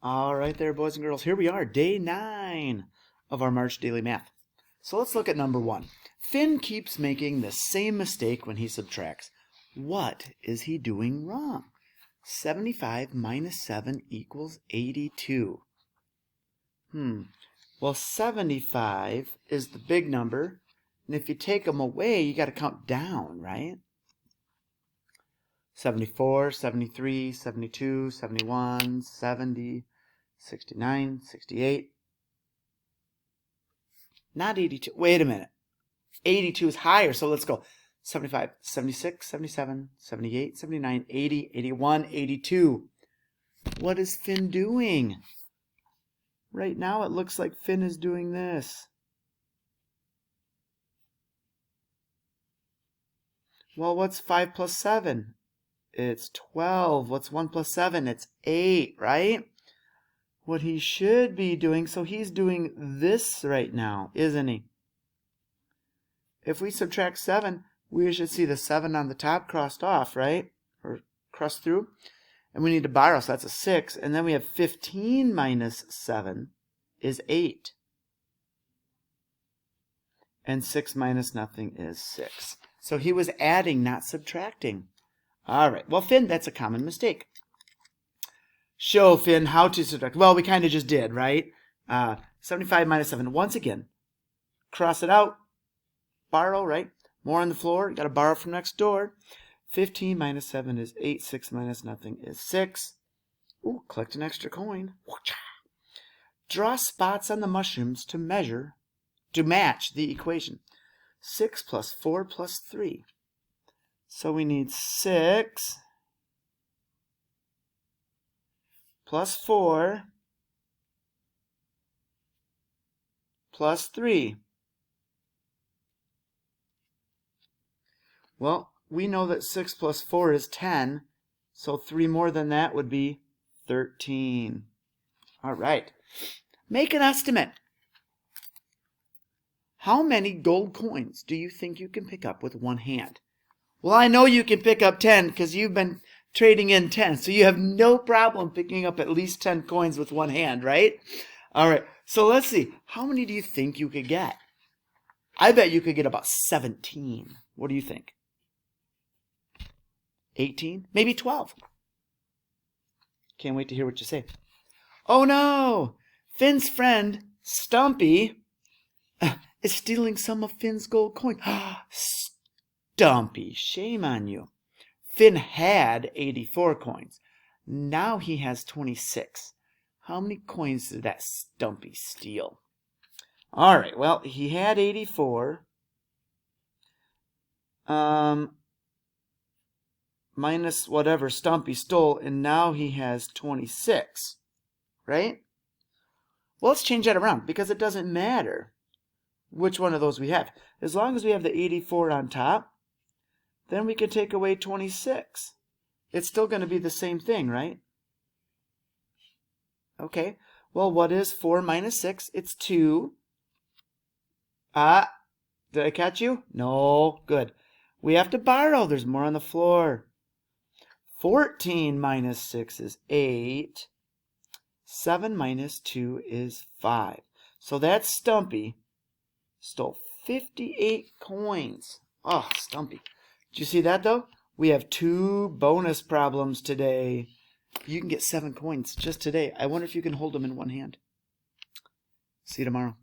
All right there, boys and girls. Here we are, day 9 of our March Daily Math. So let's look at number 1. Finn keeps making the same mistake when he subtracts. What is he doing wrong? 75 minus 7 equals 82. Well, 75 is the big number, and if you take them away, you got to count down, right? 74, 73, 72, 71, 70, 69, 68. Not 82. Wait a minute. 82 is higher, so let's go. 75, 76, 77, 78, 79, 80, 81, 82. What is Finn doing? Right now it looks like Finn is doing this. Well, what's 5 plus 7? It's 12. What's 1 plus 7? It's 8, right? What he should be doing, so he's doing this right now, isn't he? If we subtract 7, we should see the 7 on the top crossed off, right? Or crossed through. And we need to borrow, so that's a 6. And then we have 15 minus 7 is 8. And 6 minus nothing is 6. So he was adding, not subtracting. All right. Well, Finn, that's a common mistake. Show Finn how to subtract. Well, we kind of just did, right? 75 minus 7. Once again, cross it out. Borrow, right? More on the floor. You got to borrow from next door. 15 minus 7 is 8. 6 minus nothing is 6. Ooh, collect an extra coin. Draw spots on the mushrooms to match the equation. 6 plus 4 plus 3. So we need 6 plus 4 plus 3. Well, we know that 6 plus 4 is 10, so 3 more than that would be 13. All right. Make an estimate. How many gold coins do you think you can pick up with one hand? Well, I know you can pick up 10 because you've been trading in 10, so you have no problem picking up at least 10 coins with one hand, right? All right, so let's see. How many do you think you could get? I bet you could get about 17. What do you think? 18? Maybe 12. Can't wait to hear what you say. Oh no! Finn's friend, Stumpy, is stealing some of Finn's gold coin. Stumpy, shame on you. Finn had 84 coins. Now he has 26. How many coins did that Stumpy steal? All right, well, he had 84. Minus whatever Stumpy stole, and now he has 26. Right? Well, let's change that around because it doesn't matter which one of those we have. As long as we have the 84 on top, then we can take away 26. It's still going to be the same thing, right? Okay. Well, what is 4 minus 6? It's 2. Did I catch you? No. Good. We have to borrow. There's more on the floor. 14 minus 6 is 8. 7 minus 2 is 5. So that Stumpy stole 58 coins. Oh, Stumpy. Did you see that, though? We have 2 bonus problems today. You can get 7 coins just today. I wonder if you can hold them in one hand. See you tomorrow.